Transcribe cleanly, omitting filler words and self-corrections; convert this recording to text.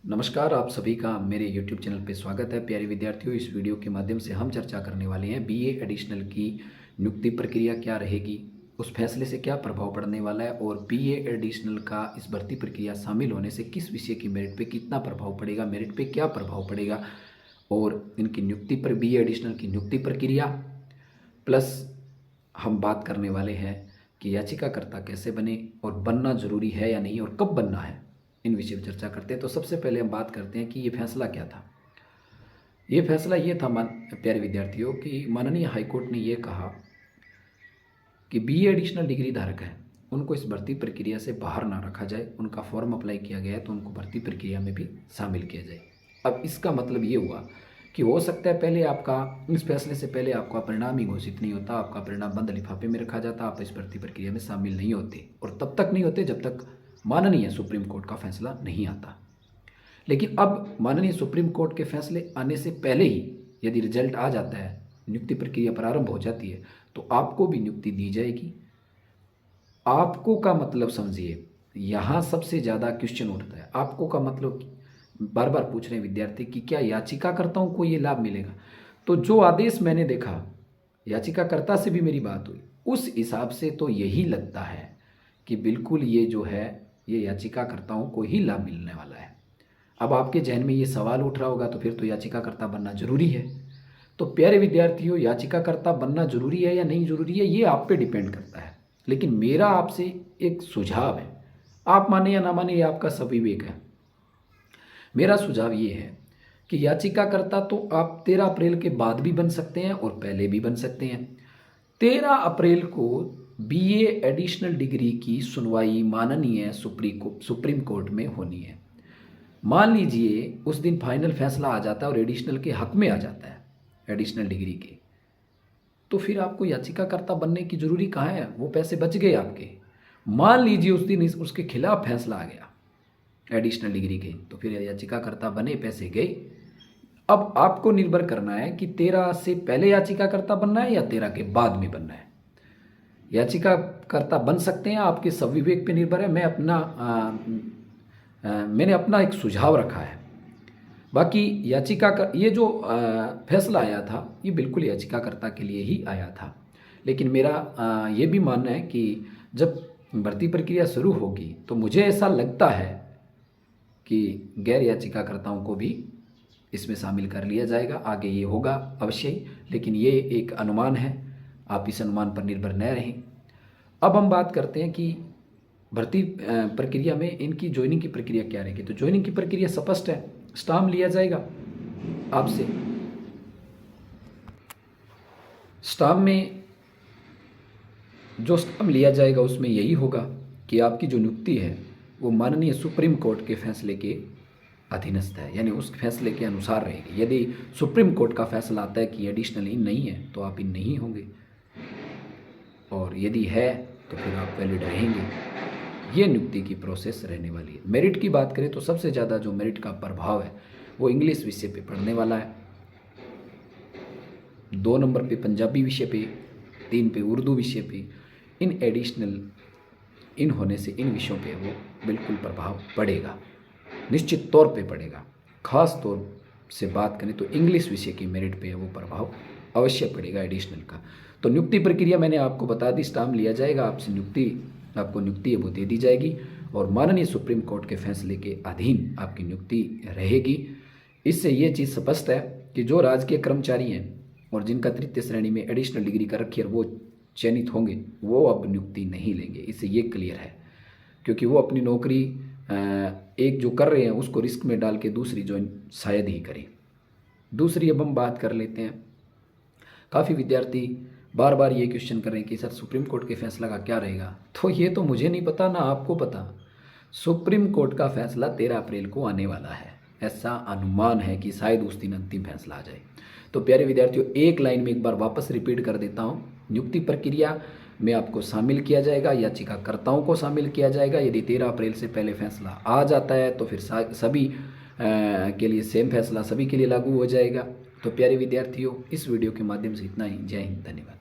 नमस्कार, आप सभी का मेरे YouTube चैनल पे स्वागत है। प्यारे विद्यार्थियों, इस वीडियो के माध्यम से हम चर्चा करने वाले हैं बीए एडिशनल की नियुक्ति प्रक्रिया क्या रहेगी, उस फैसले से क्या प्रभाव पड़ने वाला है और बीए एडिशनल का इस भर्ती प्रक्रिया शामिल होने से किस विषय की मेरिट पे कितना प्रभाव पड़ेगा, मेरिट पे क्या प्रभाव पड़ेगा और इनकी नियुक्ति पर बीए एडिशनल की नियुक्ति प्रक्रिया प्लस हम बात करने वाले हैं कि याचिकाकर्ता कैसे बने और बनना जरूरी है या नहीं और कब बनना है, इन विषय पर चर्चा करते हैं। तो सबसे पहले हम बात करते हैं कि ये फैसला क्या था। ये फैसला ये था प्यारे विद्यार्थियों कि माननीय हाईकोर्ट ने ये कहा कि बीए एडिशनल डिग्री धारक है उनको इस भर्ती प्रक्रिया से बाहर ना रखा जाए। उनका फॉर्म अप्लाई किया गया है तो उनको भर्ती प्रक्रिया में भी शामिल किया जाए। अब इसका मतलब ये हुआ कि हो सकता है पहले आपका इस फैसले से पहले आपका परिणाम ही घोषित नहीं होता, आपका परिणाम बंद लिफाफे में रखा जाता, आप इस भर्ती प्रक्रिया में शामिल नहीं होते और तब तक नहीं होते जब तक माननीय सुप्रीम कोर्ट का फैसला नहीं आता। लेकिन अब माननीय सुप्रीम कोर्ट के फैसले आने से पहले ही यदि रिजल्ट आ जाता है, नियुक्ति प्रक्रिया प्रारंभ हो जाती है, तो आपको भी नियुक्ति दी जाएगी। आपको का मतलब समझिए, यहाँ सबसे ज़्यादा क्वेश्चन उठता है। आपको का मतलब बार बार पूछ रहे हैं विद्यार्थी कि क्या याचिकाकर्ताओं को ये लाभ मिलेगा। तो जो आदेश मैंने देखा, याचिकाकर्ता से भी मेरी बात हुई, उस हिसाब से तो यही लगता है कि बिल्कुल ये जो है ये याचिकाकर्ताओं को ही लाभ मिलने वाला है। अब आपके जहन में ये सवाल उठ रहा होगा तो फिर तो याचिकाकर्ता बनना जरूरी है। तो प्यारे विद्यार्थियों, याचिकाकर्ता बनना जरूरी है या नहीं जरूरी है ये आप पे डिपेंड करता है। लेकिन मेरा आपसे एक सुझाव है, आप माने या ना माने ये आपका सविवेक है। मेरा सुझाव ये है कि याचिकाकर्ता तो आप 13 अप्रैल के बाद भी बन सकते हैं और पहले भी बन सकते हैं। 13 अप्रैल को बीए एडिशनल डिग्री की सुनवाई माननीय सुप्रीम कोर्ट में होनी है। मान लीजिए उस दिन फाइनल फैसला आ जाता है और एडिशनल के हक में आ जाता है, एडिशनल डिग्री के, तो फिर आपको याचिकाकर्ता बनने की जरूरी कहाँ है, वो पैसे बच गए आपके। मान लीजिए उस दिन उसके खिलाफ फैसला आ गया एडिशनल डिग्री के, तो फिर याचिकाकर्ता बने, पैसे गए। अब आपको निर्भर करना है कि 13 से पहले याचिकाकर्ता बनना है या 13 के बाद में बनना है। याचिकाकर्ता बन सकते हैं, आपके सविवेक पे निर्भर है। मैंने अपना एक सुझाव रखा है। बाकी याचिका का ये जो फैसला आया था ये बिल्कुल याचिकाकर्ता के लिए ही आया था। लेकिन मेरा ये भी मानना है कि जब भर्ती प्रक्रिया शुरू होगी तो मुझे ऐसा लगता है कि गैर याचिकाकर्ताओं को भी इसमें शामिल कर लिया जाएगा। आगे ये होगा अवश्य ही, लेकिन ये एक अनुमान है, आप इस अनुमान पर निर्भर न रहें। अब हम बात करते हैं कि भर्ती प्रक्रिया में इनकी ज्वाइनिंग की प्रक्रिया क्या रहेगी। तो ज्वाइनिंग की प्रक्रिया स्पष्ट है, स्टाम्प लिया जाएगा आपसे। स्टाम्प में जो स्टाम्प लिया जाएगा उसमें यही होगा कि आपकी जो नियुक्ति है वो माननीय सुप्रीम कोर्ट के फैसले के अधीनस्थ है, यानी उस फैसले के अनुसार रहेगी। यदि सुप्रीम कोर्ट का फैसला आता है कि एडिशनल इन नहीं है तो आप इन नहीं होंगे, और यदि है तो फिर आप वैलिड रहेंगे। ये नियुक्ति की प्रोसेस रहने वाली है। मेरिट की बात करें तो सबसे ज़्यादा जो मेरिट का प्रभाव है वो इंग्लिश विषय पे पड़ने वाला है। 2 नंबर पे पंजाबी विषय पे, 3 पे उर्दू विषय पे। इन एडिशनल इन होने से इन विषयों पे वो बिल्कुल प्रभाव पड़ेगा, निश्चित तौर पे पड़ेगा। खास तौर से बात करें तो इंग्लिश विषय की मेरिट पे वो प्रभाव अवश्य पड़ेगा एडिशनल का। तो नियुक्ति प्रक्रिया मैंने आपको बता दी, स्टाम्प लिया जाएगा, आपको नियुक्ति है वो दे दी जाएगी और माननीय सुप्रीम कोर्ट के फैसले के अधीन आपकी नियुक्ति रहेगी। इससे ये चीज़ स्पष्ट है कि जो राजकीय कर्मचारी हैं और जिनका तृतीय श्रेणी में एडिशनल डिग्री कर रखी है वो चयनित होंगे, वो अब नियुक्ति नहीं लेंगे। इससे ये क्लियर है, क्योंकि वो अपनी नौकरी एक जो कर रहे हैं उसको रिस्क में डाल के दूसरी ज्वाइन शायद ही करें। दूसरी अब हम बात कर लेते हैं, काफ़ी विद्यार्थी बार बार ये क्वेश्चन कर रहे हैं कि सर सुप्रीम कोर्ट के फैसला का क्या रहेगा। तो ये तो मुझे नहीं पता, ना आपको पता। सुप्रीम कोर्ट का फैसला 13 अप्रैल को आने वाला है, ऐसा अनुमान है कि शायद उस दिन अंतिम फैसला आ जाए। तो प्यारे विद्यार्थियों, एक लाइन में एक बार वापस रिपीट कर देता हूँ। नियुक्ति प्रक्रिया में आपको शामिल किया जाएगा, याचिकाकर्ताओं को शामिल किया जाएगा। यदि 13 अप्रैल से पहले फैसला आ जाता है तो फिर सभी के लिए सेम फैसला सभी के लिए लागू हो जाएगा। तो प्यारे विद्यार्थियों, इस वीडियो के माध्यम से इतना ही। जय हिंद, धन्यवाद।